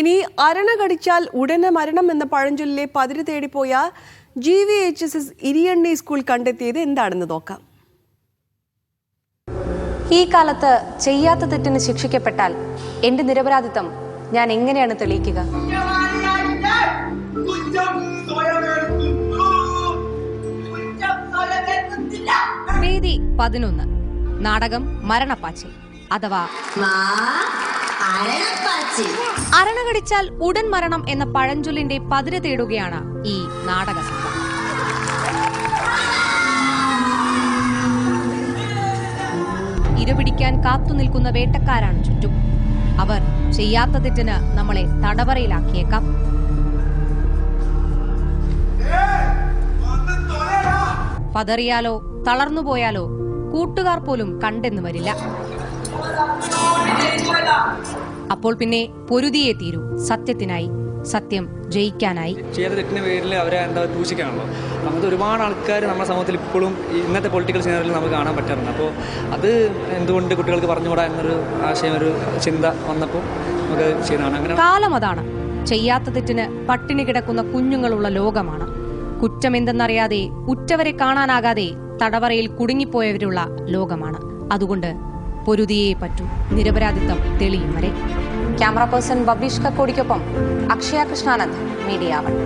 ഇനി അരണ കടിച്ചാൽ ഉടനെ മരണം എന്ന പഴഞ്ചൊല്ലിലെ പതിര് തേടിപ്പോയ GVHSS ഇരിയണ്ണി സ്കൂൾ കണ്ടെത്തിയത് എന്താണെന്ന് നോക്കാം. ഈ കാലത്ത് ചെയ്യാത്ത തെറ്റിന് ശിക്ഷിക്കപ്പെട്ടാൽ എന്റെ നിരപരാധിത്വം ഞാൻ എങ്ങനെയാണ് തെളിയിക്കുക? വേദി 11 നാടകം മരണപ്പാച്ചിൽ അഥവാ അരണ കടിച്ചാൽ ഉടൻ മരണം എന്ന പഴഞ്ചൊല്ലിന്റെ പതിര് തേടുകയാണ് ഈ നാടക സംഘം. ഇരപിടിക്കാൻ കാത്തുനിൽക്കുന്ന വേട്ടക്കാരാണ് ചുറ്റും. അവർ ചെയ്യാത്ത തെറ്റിന് നമ്മളെ തടവറയിലാക്കിയേക്കാം. പതറിയാലോ തളർന്നുപോയാലോ കൂട്ടുകാർ പോലും കണ്ടെന്ന് വരില്ല. അപ്പോൾ പിന്നെ പൊരുതിയേ തീരൂ സത്യത്തിനായി, സത്യം ജയിക്കാനായി. ചെയ്ത തെറ്റിന് പേരിൽ അവരെ ദൂഷിക്കാണല്ലോ. അങ്ങനത്തെ ഒരുപാട് ആൾക്കാർ നമ്മുടെ സമൂഹത്തിൽ ഇപ്പോഴും ഇന്നത്തെ പൊളിറ്റിക്കൽ സീനറിയിൽ നമുക്ക് കാണാൻ പറ്റാറുണ്ട്. അപ്പോൾ അത് എന്തുകൊണ്ട് കുട്ടികൾക്ക് പറഞ്ഞുകൂടാ എന്നൊരു ആശയം, ഒരു ചിന്ത വന്നപ്പോൾ നമുക്ക് ചെയ്തതാണ്. അങ്ങനെ കാലം അതാണ്. ചെയ്യാത്ത തെറ്റിന് പട്ടിണി കിടക്കുന്ന കുഞ്ഞുങ്ങളുള്ള ലോകമാണ്. കുറ്റമെന്തെന്നറിയാതെ ഉറ്റവരെ കാണാനാകാതെ തടവറയിൽ കുടുങ്ങിപ്പോയവരുള്ള ലോകമാണ്. അതുകൊണ്ട് പൊരുതിയേ പറ്റൂ, നിരപരാധിത്വം തെളിയും വരെ. ക്യാമറ പേഴ്സൺ ബബീഷ് കക്കോടിക്കൊപ്പം അക്ഷയ കൃഷ്ണാനന്ദ്, മീഡിയ 1.